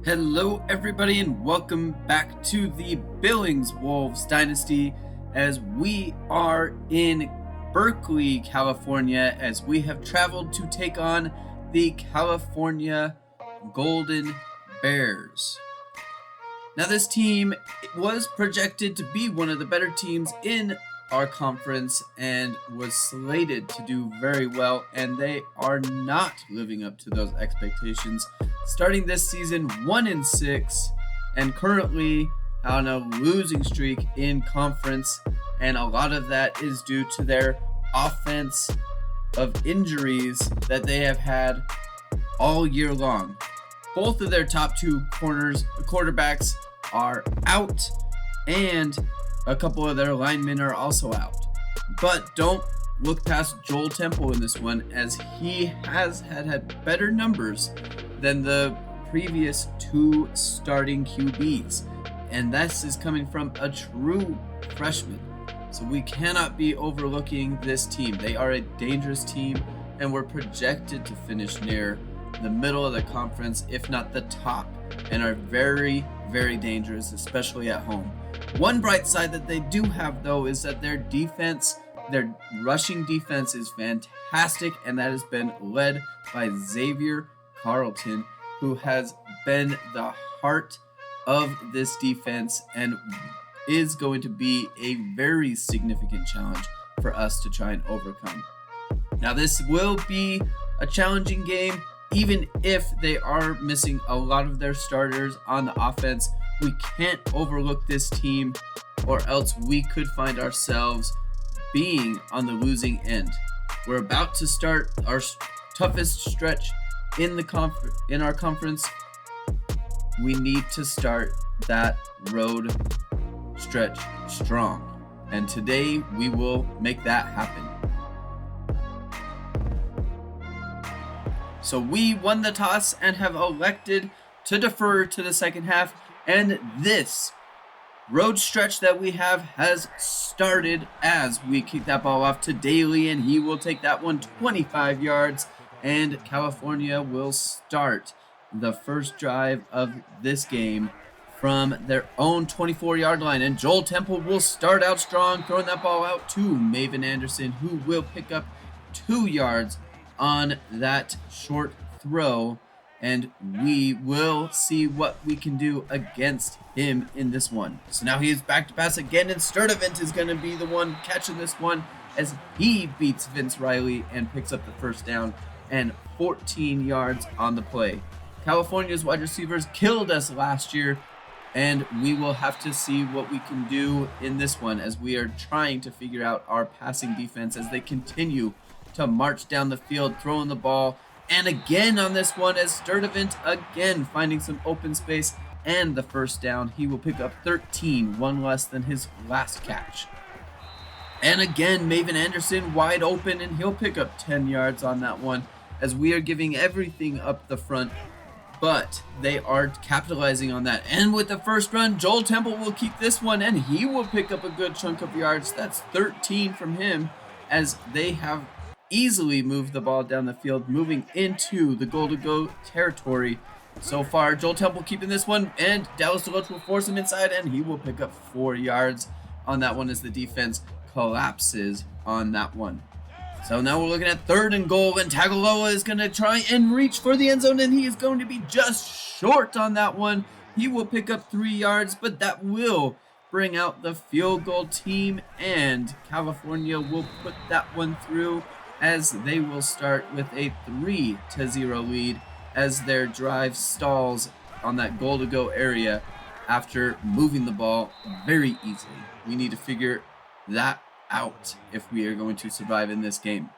Hello everybody and welcome back to the Billings Wolves Dynasty as we are in Berkeley, California, as we have traveled to take on the California Golden Bears. Now this team was projected to be one of the better teams in our conference and was slated to do very well, and they are not living up to those expectations. Starting this season 1-6 and currently on a losing streak in conference, and a lot of that is due to their offense of injuries that they have had all year long. Both of their top two quarterbacks are out, and a couple of their linemen are also out. But don't look past Joel Temple in this one, as he has had better numbers than the previous two starting QBs. And this is coming from a true freshman. So we cannot be overlooking this team. They are a dangerous team, and we're projected to finish near the middle of the conference, if not the top, and are very, very dangerous, especially at home. One bright side that they do have, though, is that their defense, their rushing defense is fantastic, and that has been led by Xavier Carlton, who has been the heart of this defense and is going to be a very significant challenge for us to try and overcome. Now, this will be a challenging game, even if they are missing a lot of their starters on the offense. We can't overlook this team, or else we could find ourselves being on the losing end. We're about to start our toughest stretch in our conference. We need to start that road stretch strong, and today we will make that happen. So we won the toss and have elected to defer to the second half, and this road stretch that we have has started as we kick that ball off to Daly, and he will take that one 25 yards, and California will start the first drive of this game from their own 24-yard line. And Joel Temple will start out strong, throwing that ball out to Maven Anderson, who will pick up 2 yards on that short throw, and we will see what we can do against him in this one. So now he is back to pass again, and Sturdivant is going to be the one catching this one as he beats Vince Riley and picks up the first down and 14 yards on the play. California's wide receivers killed us last year, and we will have to see what we can do in this one as we are trying to figure out our passing defense as they continue to march down the field, throwing the ball. And again on this one, as Sturdivant again finding some open space and the first down. He will pick up 13, one less than his last catch. And again, Maven Anderson wide open, and he'll pick up 10 yards on that one, as we are giving everything up the front, but they are capitalizing on that. And with the first run, Joel Temple will keep this one, and he will pick up a good chunk of yards. That's 13 from him, as they have easily moved the ball down the field, moving into the goal-to-go territory. So far, Joel Temple keeping this one, and Dallas Deloach will force him inside, and he will pick up 4 yards on that one as the defense collapses on that one. So now we're looking at 3rd and goal, and Tagaloa is going to try and reach for the end zone, and he is going to be just short on that one. He will pick up 3 yards, but that will bring out the field goal team, and California will put that one through, as they will start with a 3-0 lead as their drive stalls on that goal-to-go area after moving the ball very easily. We need to figure that out if we are going to survive in this game.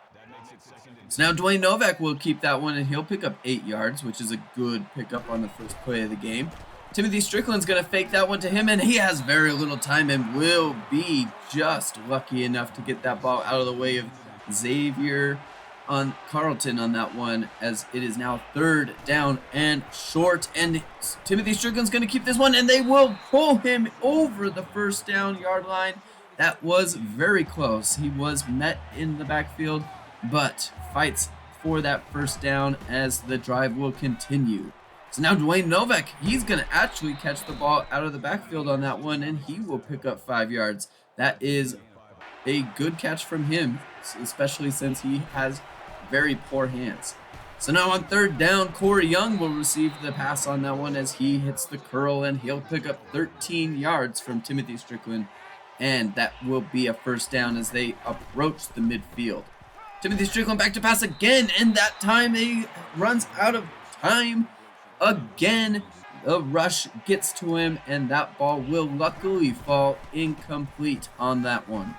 So now Dwayne Novak will keep that one, and he'll pick up 8 yards, which is a good pickup on the first play of the game. Timothy Strickland's going to fake that one to him, and he has very little time and will be just lucky enough to get that ball out of the way of Xavier on Carlton on that one, as it is now 3rd down and short, and Timothy Strickland's going to keep this one, and they will pull him over the first down yard line. That was very close. He was met in the backfield, but fights for that first down as the drive will continue. So now Dwayne Novak, he's going to actually catch the ball out of the backfield on that one, and he will pick up 5 yards. That is a good catch from him, especially since he has very poor hands. So now on third down, Corey Young will receive the pass on that one as he hits the curl, and he'll pick up 13 yards from Timothy Strickland, and that will be a first down as they approach the midfield. Timothy Strickland back to pass again, and that time he runs out of time again. The rush gets to him, and that ball will luckily fall incomplete on that one.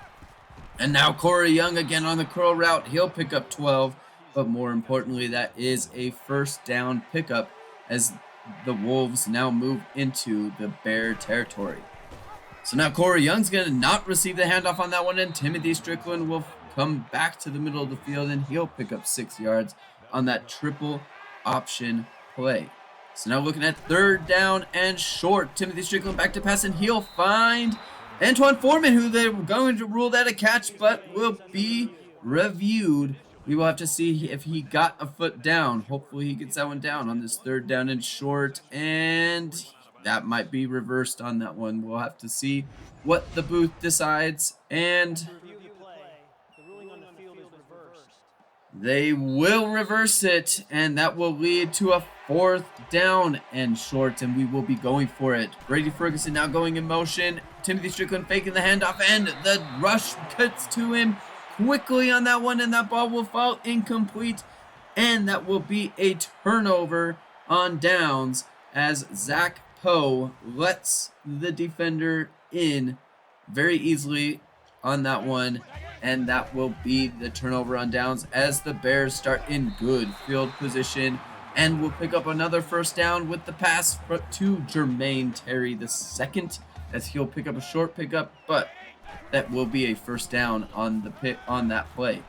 And now Corey Young again on the curl route. He'll pick up 12, but more importantly, that is a first down pickup as the Wolves now move into the Bear territory. So now Corey Young's going to not receive the handoff on that one, and Timothy Strickland will come back to the middle of the field, and he'll pick up 6 yards on that triple option play. So now looking at third down and short, Timothy Strickland back to pass, and he'll find Antoine Foreman, who they're going to rule that a catch, but will be reviewed. We will have to see if he got a foot down. Hopefully he gets that one down on this third down and short, and that might be reversed on that one. We'll have to see what the booth decides, and they will reverse it, and that will lead to a fourth down and short, and we will be going for it. Brady Ferguson now going in motion. Timothy Strickland faking the handoff, and the rush cuts to him quickly on that one, and that ball will fall incomplete, and that will be a turnover on downs as Zach Poe lets the defender in very easily on that one, and that will be the turnover on downs as the Bears start in good field position and will pick up another first down with the pass to Jermaine Terry II as he'll pick up a short pickup, but that will be a first down on that play.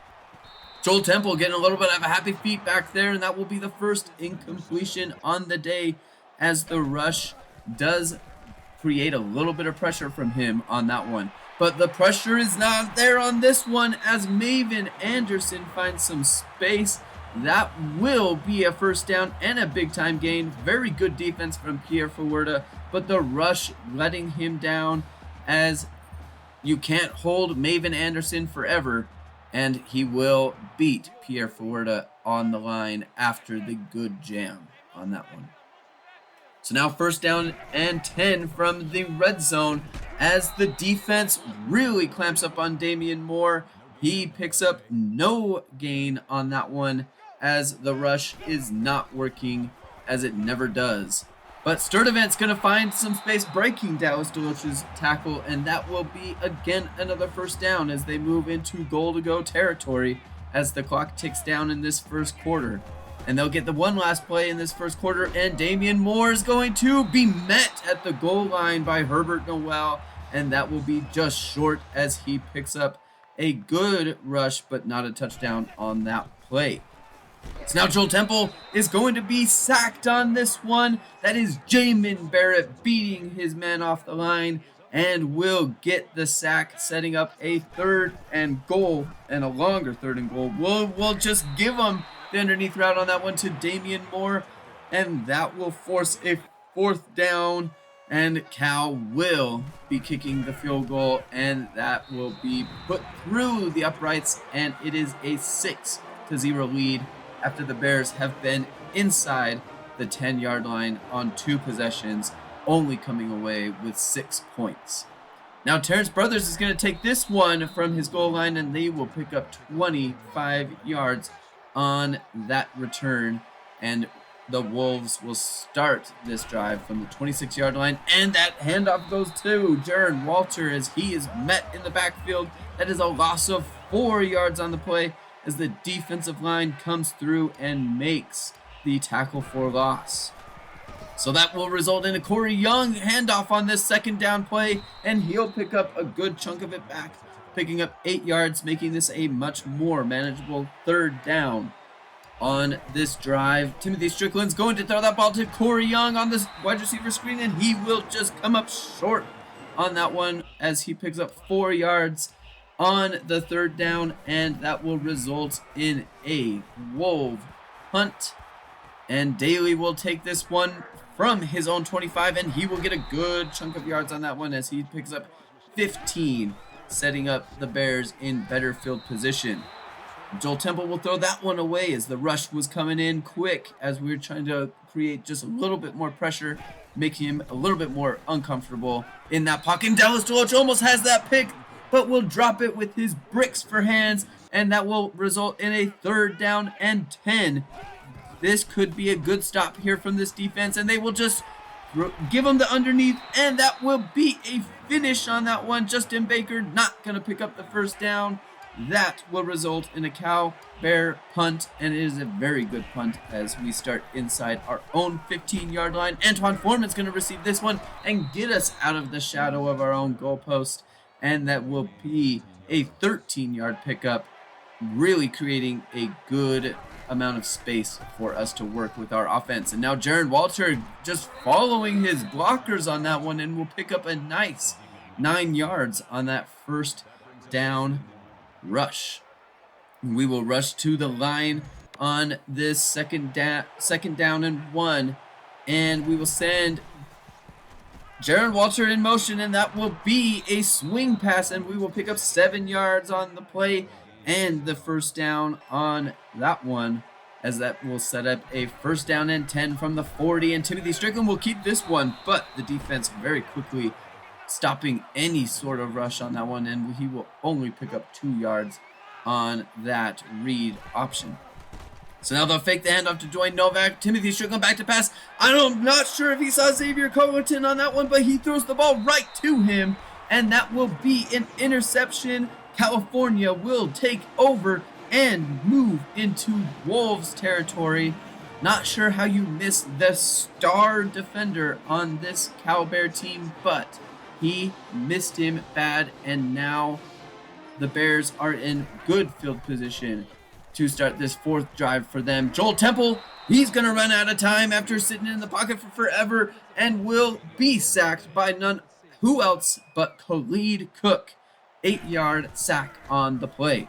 Joel Temple getting a little bit of a happy feet back there, and that will be the first incompletion on the day as the rush does create a little bit of pressure from him on that one. But the pressure is not there on this one as Maven Anderson finds some space. That will be a first down and a big time gain. Very good defense from Pierre Fuerta, but the rush letting him down as you can't hold Maven Anderson forever, and he will beat Pierre Fuerta on the line after the good jam on that one. So now first down and 10 from the red zone as the defense really clamps up on Damian Moore. He picks up no gain on that one as the rush is not working, as it never does. But Sturdivant's going to find some space breaking Dallas DeLoach's tackle, and that will be again another first down as they move into goal-to-go territory as the clock ticks down in this first quarter. And they'll get the one last play in this first quarter, and Damian Moore is going to be met at the goal line by Herbert Noel, and that will be just short as he picks up a good rush, but not a touchdown on that play. So now Joel Temple is going to be sacked on this one. That is Jamin Barrett beating his man off the line and will get the sack, setting up a third and goal and a longer third and goal. We'll just give him the underneath route on that one to Damian Moore, and that will force a fourth down, and Cal will be kicking the field goal, and that will be put through the uprights, and it is a 6-0 lead after the Bears have been inside the 10-yard line on 2 possessions, only coming away with 6 points. Now Terrence Brothers is going to take this one from his goal line, and they will pick up 25 yards on that return, and the Wolves will start this drive from the 26-yard line, and that handoff goes to Jaron Walter as he is met in the backfield. That is a loss of 4 yards on the play as the defensive line comes through and makes the tackle for loss. So that will result in a Corey Young handoff on this second down play, and he'll pick up a good chunk of it back, picking up 8 yards, making this a much more manageable third down on this drive. Timothy Strickland's going to throw that ball to Corey Young on this wide receiver screen, and he will just come up short on that one as he picks up 4 yards on the third down, and that will result in a Wolf punt. And Daly will take this one from his own 25, and he will get a good chunk of yards on that one as he picks up 15, setting up the Bears in better field position. Joel Temple will throw that one away as the rush was coming in quick as we were trying to create just a little bit more pressure, making him a little bit more uncomfortable in that pocket. And Dallas Deloach almost has that pick, but will drop it with his bricks for hands, and that will result in a 3rd down and 10. This could be a good stop here from this defense, and they will just give him the underneath, and that will be a finish on that one. Justin Baker not going to pick up the 1st down. That will result in a Cal Bear punt, and it is a very good punt as we start inside our own 15-yard line. Antoine Foreman's going to receive this one and get us out of the shadow of our own goalpost, and that will be a 13-yard pickup, really creating a good amount of space for us to work with our offense. And now Jaron Walter just following his blockers on that one and will pick up a nice 9 yards on that 1st down rush. We will rush to the line on this second down and 1, and we will send Jaron Walter in motion, and that will be a swing pass, and we will pick up 7 yards on the play and the 1st down on that one, as that will set up a 1st down and 10 from the 40, and Timothy Strickland will keep this one, but the defense very quickly stopping any sort of rush on that one, and he will only pick up 2 yards on that read option. So now they'll fake the handoff to Dwayne Novak. Timothy Strickland back to pass. I'm not sure if he saw Xavier Cullerton on that one, but he throws the ball right to him, and that will be an interception. California will take over and move into Wolves territory. Not sure how you missed the star defender on this Cal Bear team, but he missed him bad, and now the Bears are in good field position to start this 4th drive for them. Joel Temple, he's going to run out of time after sitting in the pocket for forever and will be sacked by none who else but Khalid Cook. 8-yard sack on the play.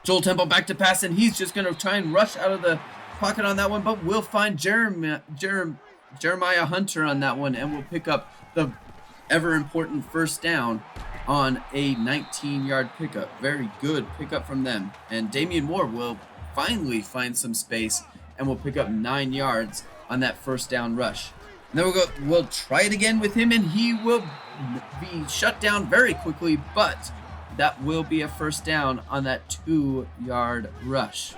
Joel Temple back to pass, and he's just going to try and rush out of the pocket on that one, but we'll find Jeremiah Hunter on that one, and we'll pick up the ever important 1st down on a 19-yard pickup. Very good pickup from them. And Damian Moore will finally find some space and will pick up 9 yards on that 1st down rush. And then we'll try it again with him, and he will be shut down very quickly, but that will be a 1st down on that 2-yard rush.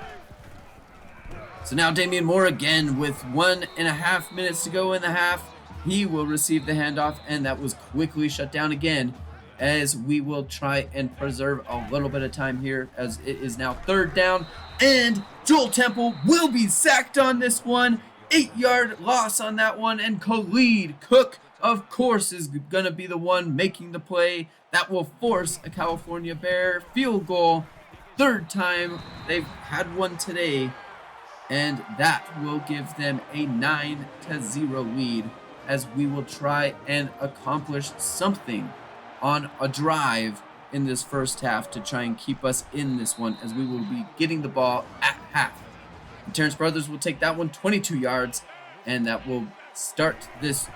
So now Damian Moore again with 1.5 minutes to go in the half. He will receive the handoff, and that was quickly shut down again, as we will try and preserve a little bit of time here, as it is now 3rd down, and Joel Temple will be sacked on this one. 8-yard loss on that one, and Khalid Cook, of course, is going to be the one making the play. That will force a California Bear field goal. 3rd time they've had one today, and that will give them a 9-0 lead, as we will try and accomplish something on a drive in this 1st half to try and keep us in this one, as we will be getting the ball at half. And Terrence Brothers will take that one 22 yards, and that will start this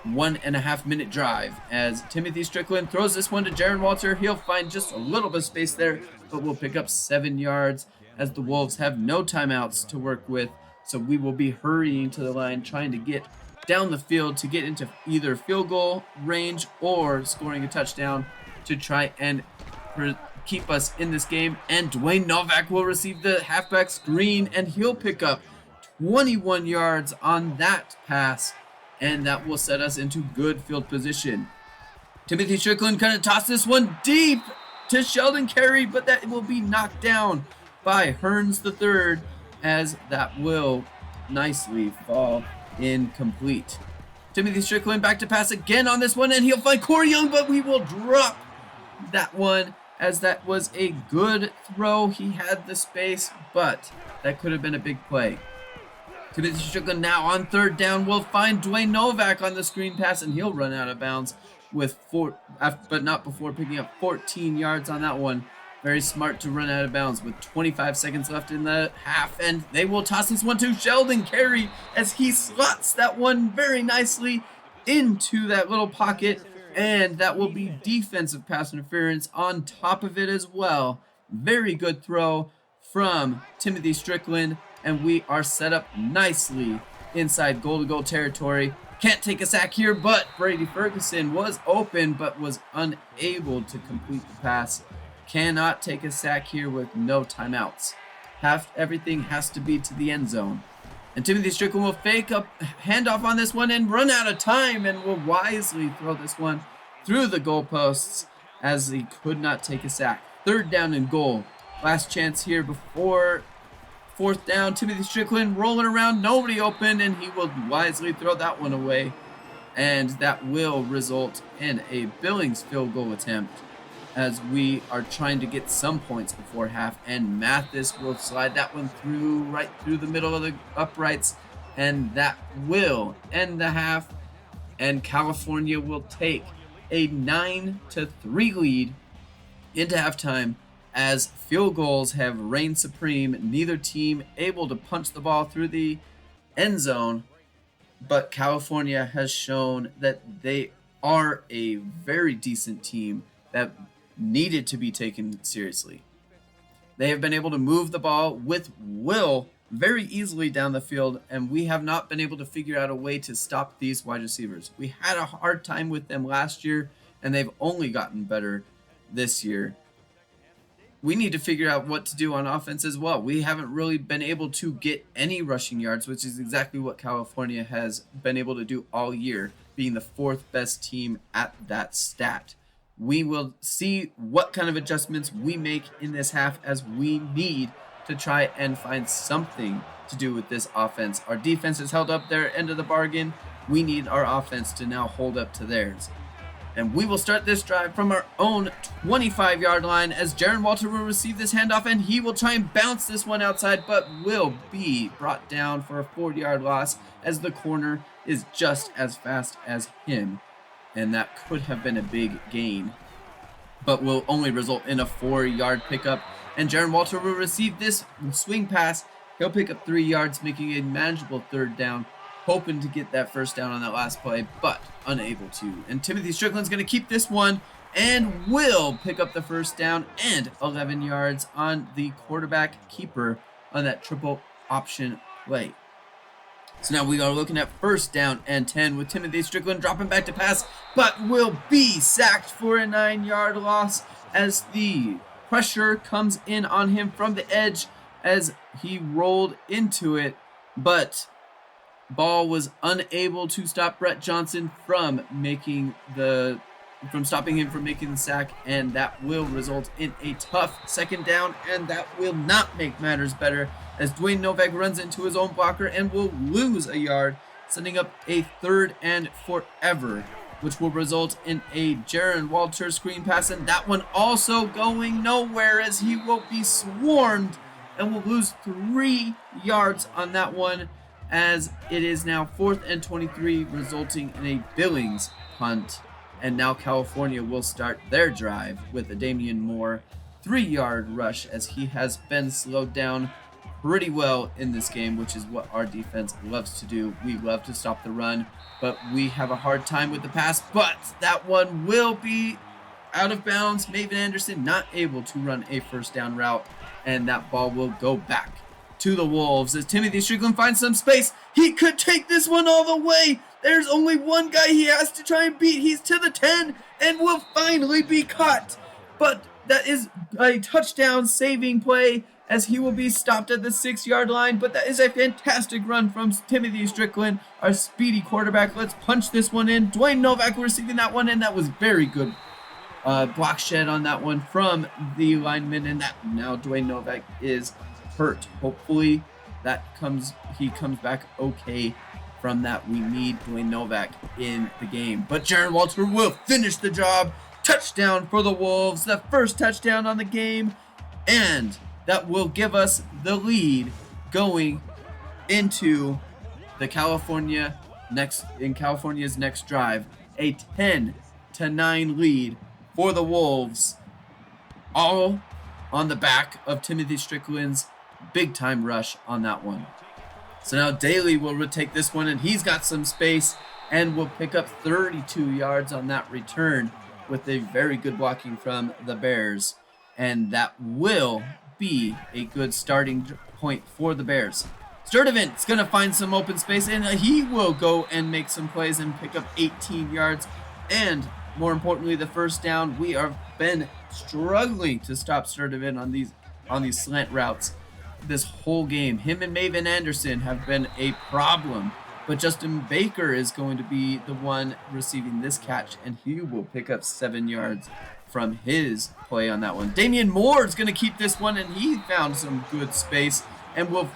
1.5 minute drive, as Timothy Strickland throws this one to Jaron Walter. He'll find just a little bit of space there, but will pick up 7 yards, as the Wolves have no timeouts to work with. So we will be hurrying to the line, trying to get down the field to get into either field goal range or scoring a touchdown to try and keep us in this game. And Dwayne Novak will receive the halfback screen, and he'll pick up 21 yards on that pass, and that will set us into good field position. Timothy Strickland kind of tossed this one deep to Sheldon Carey, but that will be knocked down by Hearns III, as that will nicely fall incomplete. Timothy Strickland back to pass again on this one, and he'll find Corey Young, but we will drop that one, as that was a good throw. He had the space, but that could have been a big play. Timothy Strickland now on 3rd down will find Dwayne Novak on the screen pass, and he'll run out of bounds with but not before picking up 14 yards on that one, Very smart to run out of bounds with 25 seconds left in the half, and they will toss this one to Sheldon Carey as he slots that one very nicely into that little pocket, and that will be defensive pass interference on top of it as well. Very good throw from Timothy Strickland, and we are set up nicely inside goal-to-goal territory. Can't take a sack here, but Brady Ferguson was open but was unable to complete the pass. Cannot take a sack here with no timeouts. Everything has to be to the end zone. And Timothy Strickland will fake a handoff on this one and run out of time, and will wisely throw this one through the goalposts as he could not take a sack. 3rd down and goal. Last chance here before 4th down. Timothy Strickland rolling around, nobody open, and he will wisely throw that one away. And that will result in a Billings field goal attempt, as we are trying to get some points before half, and Mathis will slide that one through right through the middle of the uprights, and that will end the half, and California will take a 9-3 lead into halftime as field goals have reigned supreme. Neither team able to punch the ball through the end zone, but California has shown that they are a very decent team that needed to be taken seriously. They have been able to move the ball with will very easily down the field, and we have not been able to figure out a way to stop these wide receivers. We had a hard time with them last year, and they've only gotten better this year. We need to figure out what to do on offense as well. We haven't really been able to get any rushing yards, which is exactly what California has been able to do all year, being the 4th best team at that stat. We will see what kind of adjustments we make in this half, as we need to try and find something to do with this offense. Our defense has held up their end of the bargain. We need our offense to now hold up to theirs. And we will start this drive from our own 25-yard line, as Jaron Walter will receive this handoff, and he will try and bounce this one outside, but will be brought down for a 4-yard loss, as the corner is just as fast as him. And that could have been a big gain, but will only result in a 4-yard pickup. And Jaron Walter will receive this swing pass. He'll pick up 3 yards, making a manageable 3rd down, hoping to get that 1st down on that last play, but unable to. And Timothy Strickland's going to keep this one and will pick up the 1st down and 11 yards on the quarterback keeper on that triple option play. So now we are looking at 1st down and 10 with Timothy Strickland dropping back to pass, but will be sacked for a 9-yard loss as the pressure comes in on him from the edge as he rolled into it, but ball was unable to stop Brett Johnson from stopping him from making the sack, and that will result in a tough 2nd down, and that will not make matters better as Dwayne Novak runs into his own blocker and will lose a yard, sending up a 3rd and forever, which will result in a Jaron Walter screen pass, and that one also going nowhere as he will be swarmed and will lose 3 yards on that one, as it is now 4th and 23, resulting in a Billings punt. And now California will start their drive with a Damian Moore 3-yard rush, as he has been slowed down pretty well in this game, which is what our defense loves to do. We love to stop the run, but we have a hard time with the pass, but that one will be out of bounds. Maven Anderson not able to run a 1st down route, and that ball will go back to the Wolves as Timothy Strickland finds some space. He could take this one all the way. There's only one guy he has to try and beat. He's to the 10 and will finally be caught. But that is a touchdown saving play as he will be stopped at the 6-yard line. But that is a fantastic run from Timothy Strickland, our speedy quarterback. Let's punch this one in. Dwayne Novak receiving that one, and that was very good block shed on that one from the lineman, and that now Dwayne Novak is hurt. Hopefully he comes back okay from that. We need Dwayne Novak in the game. But Jaron Walter will finish the job. Touchdown for the Wolves, the 1st touchdown on the game, and that will give us the lead going into the California's next drive. A 10-9 lead for the Wolves. All on the back of Timothy Strickland's big time rush on that one. So now Daly will retake this one, and he's got some space and will pick up 32 yards on that return with a very good blocking from the Bears. And that will be a good starting point for the Bears. Sturdivant's going to find some open space, and he will go and make some plays and pick up 18 yards. And more importantly, the first down. We have been struggling to stop Sturdivant on these slant routes this whole game. Him and Maven Anderson have been a problem, but Justin Baker is going to be the one receiving this catch, and he will pick up 7 yards from his play on that one. Damian Moore is going to keep this one, and he found some good space and will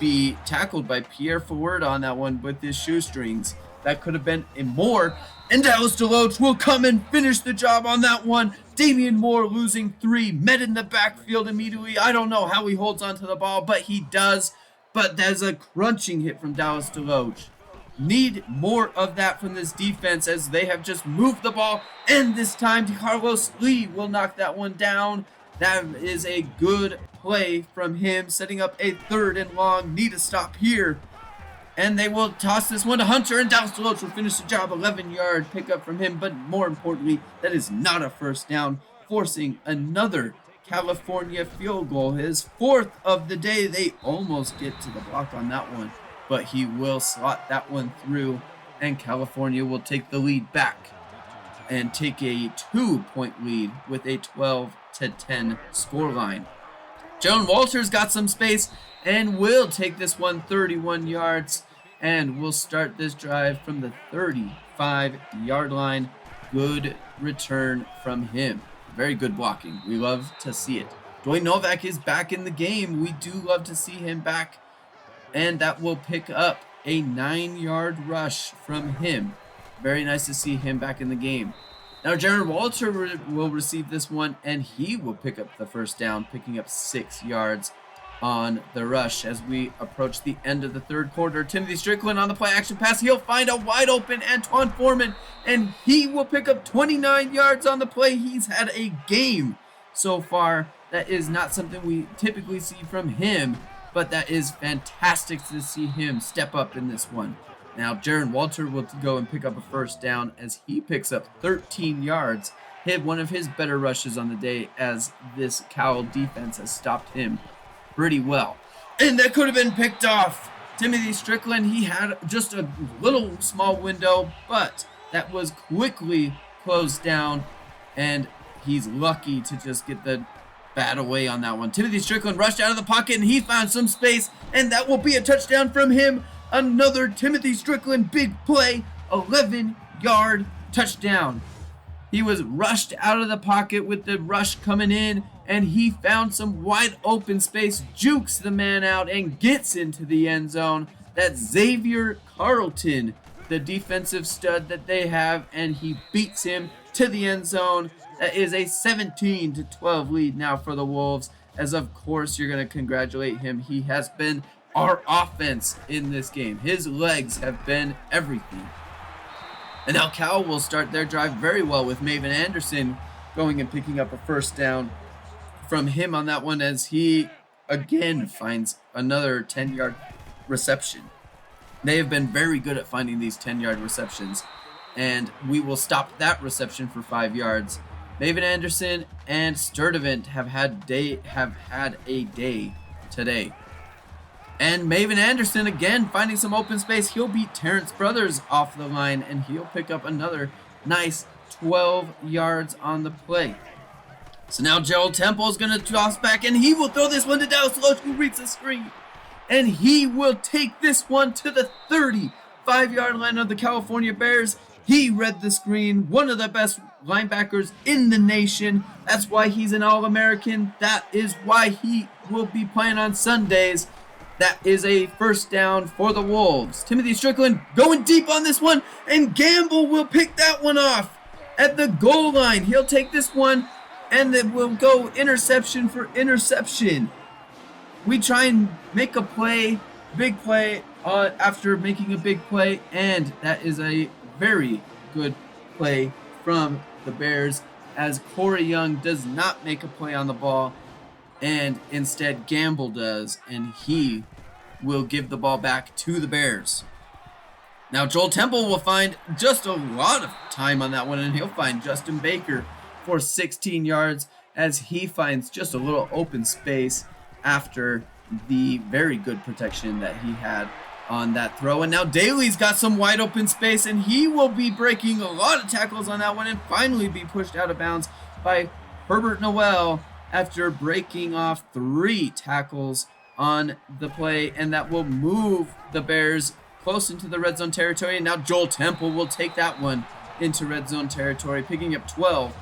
be tackled by Pierre Ford on that one with his shoestrings. That could have been a Moore, and Dallas DeLoach will come and finish the job on that one. Damian Moore losing 3, met in the backfield immediately. I don't know how he holds onto the ball, but he does. But there's a crunching hit from Dallas DeLoach. Need more of that from this defense as they have just moved the ball. And this time, Carlos Lee will knock that one down. That is a good play from him, setting up a 3rd and long. Need a stop here. And they will toss this one to Hunter, and Dallas DeLoach will finish the job. 11-yard pickup from him, but more importantly, that is not a first down, forcing another California field goal. His 4th of the day. They almost get to the block on that one, but he will slot that one through, and California will take the lead back and take a 2-point lead with a 12-10 scoreline. Joan Walters got some space and will take this one 31 yards. And we'll start this drive from the 35-yard line. Good return from him. Very good blocking. We love to see it. Dwayne Novak is back in the game. We do love to see him back. And that will pick up a 9-yard rush from him. Very nice to see him back in the game. Now Jaron Walter will receive this one, and he will pick up the first down, picking up 6 yards on the rush as we approach the end of the 3rd quarter. Timothy Strickland on the play action pass. He'll find a wide open Antoine Foreman, and he will pick up 29 yards on the play. He's had a game so far. That is not something we typically see from him, but that is fantastic to see him step up in this one. Now Jaron Walter will go and pick up a first down as he picks up 13 yards. Hit one of his better rushes on the day as this Cal defense has stopped him pretty well. And that could have been picked off. Timothy Strickland, he had just a little small window, but that was quickly closed down, and he's lucky to just get the bat away on that one. Timothy Strickland rushed out of the pocket, and he found some space, and that will be a touchdown from him. Another Timothy Strickland big play, 11-yard touchdown. He was rushed out of the pocket with the rush coming in, and he found some wide open space, jukes the man out, and gets into the end zone. That's Xavier Carlton, the defensive stud that they have, and he beats him to the end zone. That is a 17-12 lead now for the Wolves, as of course you're going to congratulate him. He has been our offense in this game. His legs have been everything. And now Cal will start their drive very well with Maven Anderson going and picking up a first down from him on that one as he again finds another 10-yard reception. They have been very good at finding these 10-yard receptions, and we will stop that reception for 5 yards. Maven Anderson and Sturdivant have had a day today. And Maven Anderson, again, finding some open space. He'll beat Terrence Brothers off the line, and he'll pick up another nice 12 yards on the play. So now Gerald Temple is going to toss back, and he will throw this one to Dallas DeLoach, who reads the screen. And he will take this one to the 35-yard line of the California Bears. He read the screen, one of the best linebackers in the nation. That's why he's an All-American. That is why he will be playing on Sundays. That is a first down for the Wolves. Timothy Strickland going deep on this one, and Gamble will pick that one off at the goal line. He'll take this one, and it will go interception for interception. We try and make a play, big play, after making a big play, and that is a very good play from the Bears as Corey Young does not make a play on the ball, and instead Gamble does, and he will give the ball back to the Bears. Now Joel Temple will find just a lot of time on that one, and he'll find Justin Baker for 16 yards as he finds just a little open space after the very good protection that he had on that throw. And now Daly's got some wide open space, and he will be breaking a lot of tackles on that one and finally be pushed out of bounds by Herbert Noel after breaking off 3 tackles on the play, and that will move the Bears close into the red zone territory. And now Joel Temple will take that one into red zone territory, picking up 12,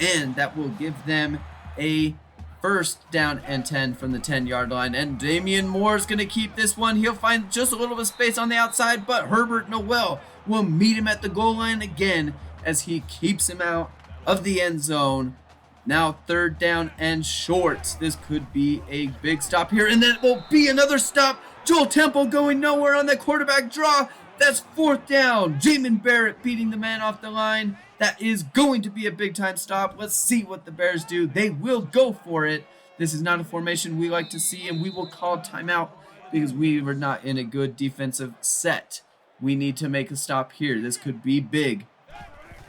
and that will give them a first down and 10 from the 10-yard line. And Damian Moore's going to keep this one. He'll find just a little bit of space on the outside, but Herbert Noel will meet him at the goal line again as he keeps him out of the end zone. Now 3rd down and short. This could be a big stop here, and that will be another stop. Joel Temple going nowhere on that quarterback draw. That's 4th down. Jamin Barrett beating the man off the line. That is going to be a big-time stop. Let's see what the Bears do. They will go for it. This is not a formation we like to see, and we will call timeout because we were not in a good defensive set. We need to make a stop here. This could be big.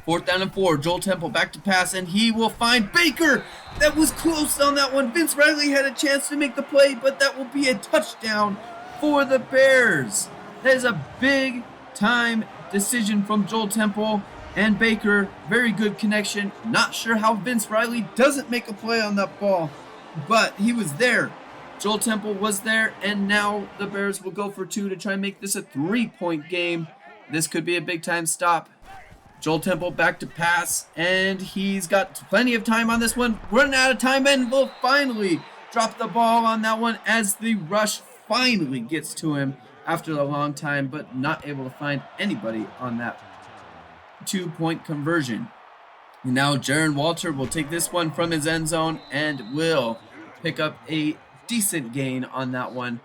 4th down and 4. Joel Temple back to pass, and he will find Baker. That was close on that one. Vince Riley had a chance to make the play, but that will be a touchdown for the Bears. That is a big-time decision from Joel Temple and Baker. Very good connection. Not sure how Vince Riley doesn't make a play on that ball, but he was there. Joel Temple was there, and now the Bears will go for 2 to try and make this a 3-point game. This could be a big-time stop. Joel Temple back to pass, and he's got plenty of time on this one. Running out of time, and will finally drop the ball on that one as the rush finally gets to him after a long time, but not able to find anybody on that 2-point conversion. Now Jaron Walter will take this one from his end zone and will pick up a decent gain on that one.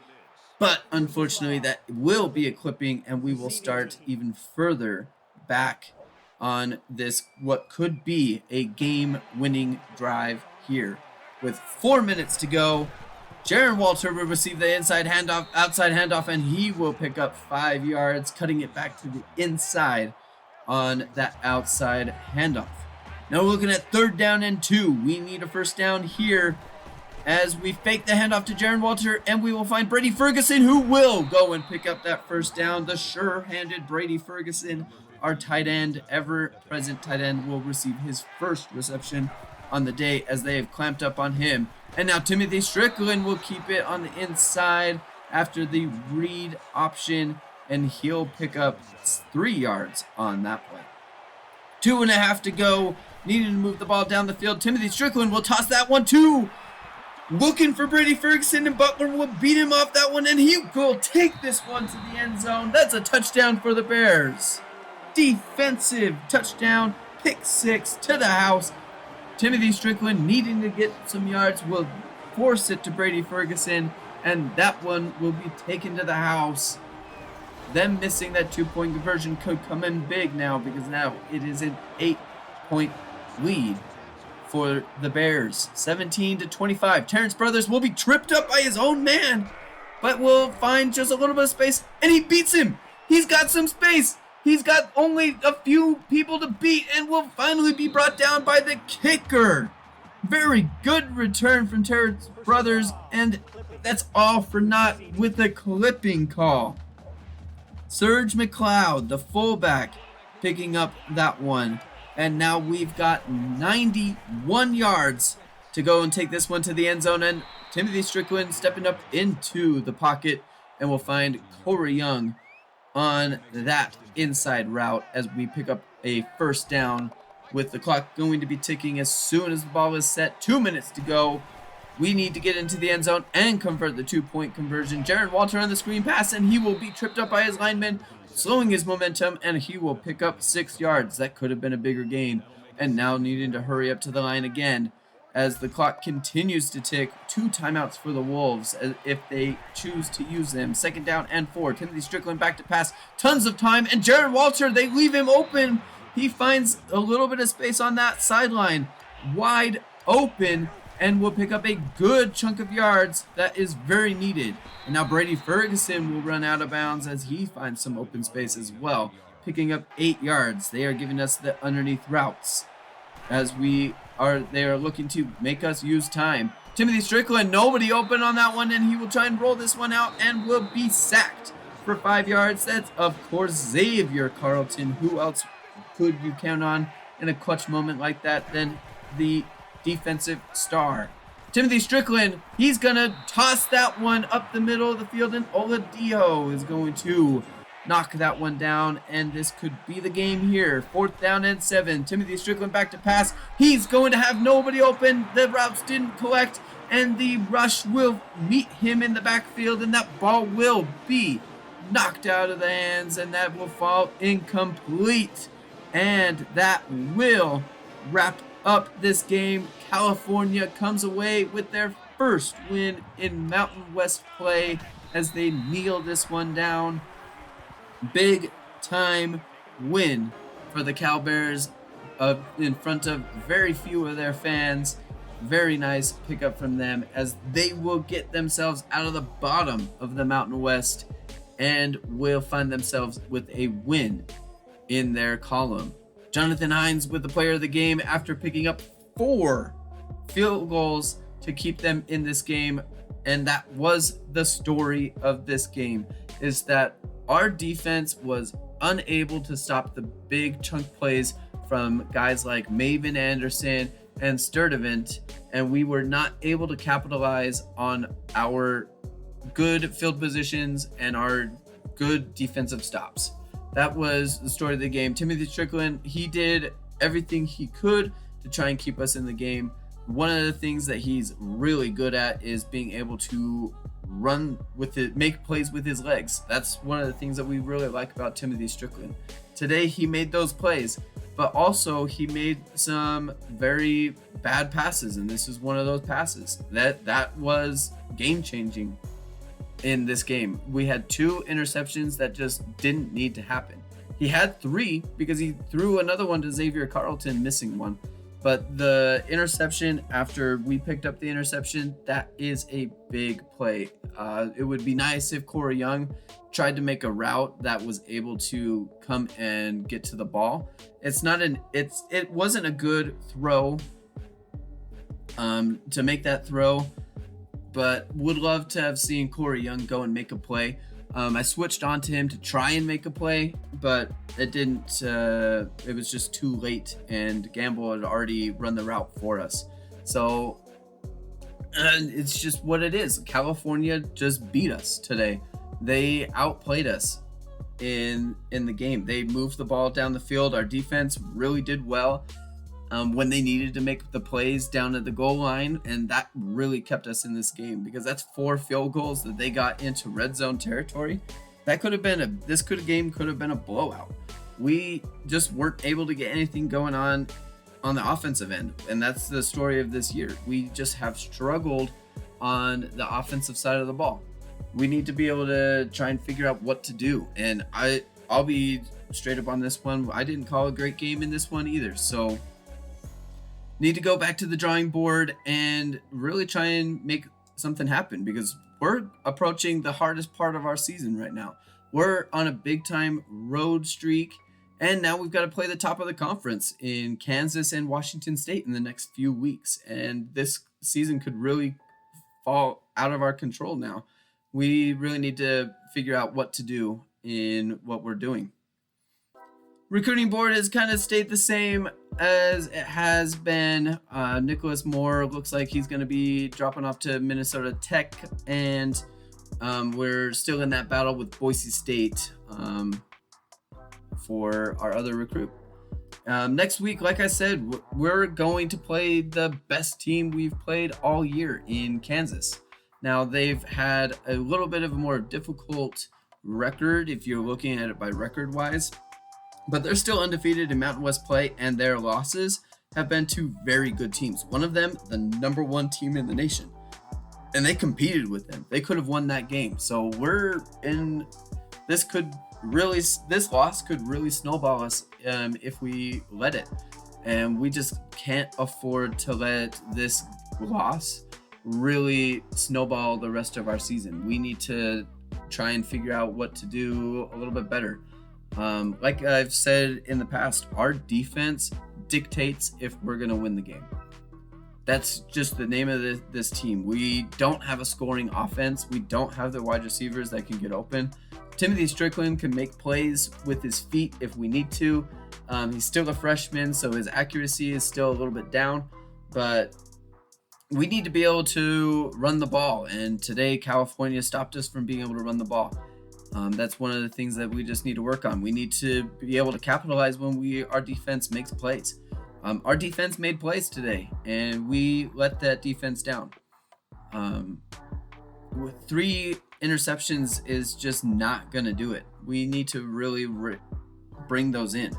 But unfortunately, that will be a clipping, and we will start even further back on this, what could be a game-winning drive here. With 4 minutes to go, Jaron Walter will receive the outside handoff, and he will pick up 5 yards, cutting it back to the inside on that outside handoff. Now we're looking at 3rd down and 2. We need a first down here as we fake the handoff to Jaron Walter, and we will find Brady Ferguson, who will go and pick up that first down. The sure-handed Brady Ferguson, our tight end, ever-present tight end, will receive his first reception on the day as they have clamped up on him. And now Timothy Strickland will keep it on the inside after the read option, and he'll pick up 3 yards on that play. 2.5 to go. Needing to move the ball down the field. Timothy Strickland will toss that one too. Looking for Brady Ferguson, and Butler will beat him off that one, and he will take this one to the end zone. That's a touchdown for the Bears. Defensive touchdown, pick 6 to the house. Timothy Strickland, needing to get some yards, will force it to Brady Ferguson, and that one will be taken to the house. Them missing that 2-point conversion could come in big now, because now it is an 8-point lead for the Bears. 17-25. Terrence Brothers will be tripped up by his own man, but will find just a little bit of space, and he beats him. He's got some space. He's got only a few people to beat, and will finally be brought down by the kicker. Very good return from Terrence Brothers, and that's all for naught with a clipping call. Serge McLeod, the fullback, picking up that one. And now we've got 91 yards to go and take this one to the end zone. And Timothy Strickland stepping up into the pocket, and we'll find Corey Young on that inside route as we pick up a first down with the clock going to be ticking as soon as the ball is set. 2 minutes to go. We need to get into the end zone and convert the 2-point conversion. Jaron Walter on the screen pass, and he will be tripped up by his lineman, slowing his momentum, and he will pick up 6 yards. That could have been a bigger gain. And now needing to hurry up to the line again as the clock continues to tick. 2 timeouts for the Wolves if they choose to use them. 2nd down and 4. Timothy Strickland back to pass. Tons of time, and Jaron Walter, they leave him open. He finds a little bit of space on that sideline, wide open and will pick up a good chunk of yards that is very needed. And now Brady Ferguson will run out of bounds as he finds some open space as well, picking up 8 yards. They are giving us the underneath routes as they are looking to make us use time. Timothy Strickland, nobody open on that one, and he will try and roll this one out and will be sacked for 5 yards. That's, of course, Xavier Carlton. Who else could you count on in a clutch moment like that than the defensive star? Timothy Strickland, he's going to toss that one up the middle of the field, and Oladipo is going to knock that one down, and this could be the game here. 4th down and 7. Timothy Strickland back to pass. He's going to have nobody open. The routes didn't collect, and the rush will meet him in the backfield, and that ball will be knocked out of the hands, and that will fall incomplete. And that will wrap up this game. California comes away with their first win in Mountain West play as they kneel this one down. Big time win for the Cal Bears in front of very few of their fans. Very nice pickup from them as they will get themselves out of the bottom of the Mountain West and will find themselves with a win in their column. Jonathan Hines with the player of the game after picking up 4 field goals to keep them in this game. And that was the story of this game, is that our defense was unable to stop the big chunk plays from guys like Maven Anderson and Sturdivant, and we were not able to capitalize on our good field positions and our good defensive stops. That was the story of the game. Timothy Strickland, he did everything he could to try and keep us in the game. One of the things that he's really good at is being able to run with it, make plays with his legs. That's one of the things that we really like about Timothy Strickland. Today he made those plays, but also he made some very bad passes, and this is one of those passes that was game-changing in this game. We had 2 interceptions that just didn't need to happen. He had 3 because he threw another one to Xavier Carlton, missing one. But the interception, after we picked up the interception, that is a big play. It would be nice if Corey Young tried to make a route that was able to come and get to the ball. It wasn't a good throw to make that throw, but would love to have seen Corey Young go and make a play. I switched on to him to try and make a play, but it didn't. It was just too late, and Gamble had already run the route for us. So it's just what it is. California just beat us today. They outplayed us in the game. They moved the ball down the field. Our defense really did well when they needed to make the plays down at the goal line, and that really kept us in this game because that's 4 field goals that they got into red zone territory. That could have been this game could have been a blowout. We just weren't able to get anything going on the offensive end, and that's the story of this year. We just have struggled on the offensive side of the ball. We need to be able to try and figure out what to do, and I'll be straight up on this one. I didn't call a great game in this one either, so need to go back to the drawing board and really try and make something happen because we're approaching the hardest part of our season right now. We're on a big time road streak, and now we've got to play the top of the conference in Kansas and Washington State in the next few weeks. And this season could really fall out of our control now. We really need to figure out what to do in what we're doing. Recruiting board has kind of stayed the same as it has been. Nicholas Moore looks like he's going to be dropping off to Minnesota Tech, and we're still in that battle with Boise State for our other recruit. Next week, like I said, we're going to play the best team we've played all year in Kansas. Now, they've had a little bit of a more difficult record if you're looking at it by record-wise, but they're still undefeated in Mountain West play, and their losses have been to very good teams. One of them, the number 1 team in the nation, and they competed with them. They could have won that game. So we're in this loss could really snowball us if we let it. and we just can't afford to let this loss really snowball the rest of our season. We need to try and figure out what to do a little bit better. Like I've said in the past, our defense dictates if we're going to win the game. That's just the name of this team. We don't have a scoring offense. We don't have the wide receivers that can get open. Timothy Strickland can make plays with his feet if we need to. He's still a freshman, so his accuracy is still a little bit down. But we need to be able to run the ball. And today, California stopped us from being able to run the ball. That's one of the things that we just need to work on. We need to be able to capitalize when our defense makes plays. Our defense made plays today, and we let that defense down. With 3 interceptions is just not going to do it. We need to really bring those in.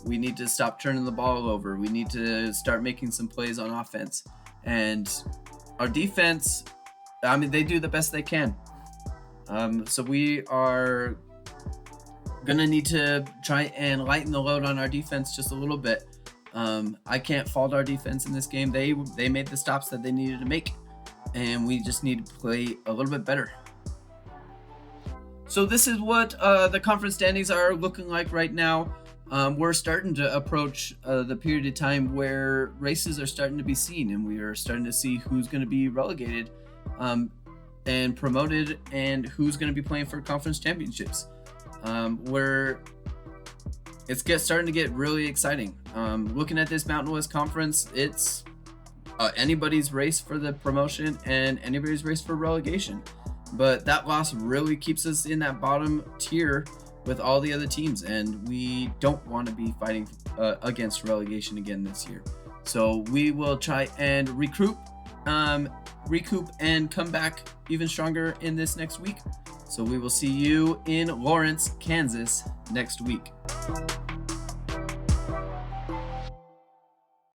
We need to stop turning the ball over. We need to start making some plays on offense. And our defense, they do the best they can. So we are going to need to try and lighten the load on our defense just a little bit. I can't fault our defense in this game. They made the stops that they needed to make, and we just need to play a little bit better. So this is what the conference standings are looking like right now. We're starting to approach the period of time where races are starting to be seen, and we are starting to see who's going to be relegated and promoted, and who's going to be playing for conference championships. It's starting to get really exciting. Looking at this Mountain West Conference, it's anybody's race for the promotion and anybody's race for relegation. But that loss really keeps us in that bottom tier with all the other teams, and we don't want to be fighting against relegation again this year. So we will try and recoup and come back even stronger in this next week. So we will see you in Lawrence, Kansas next week.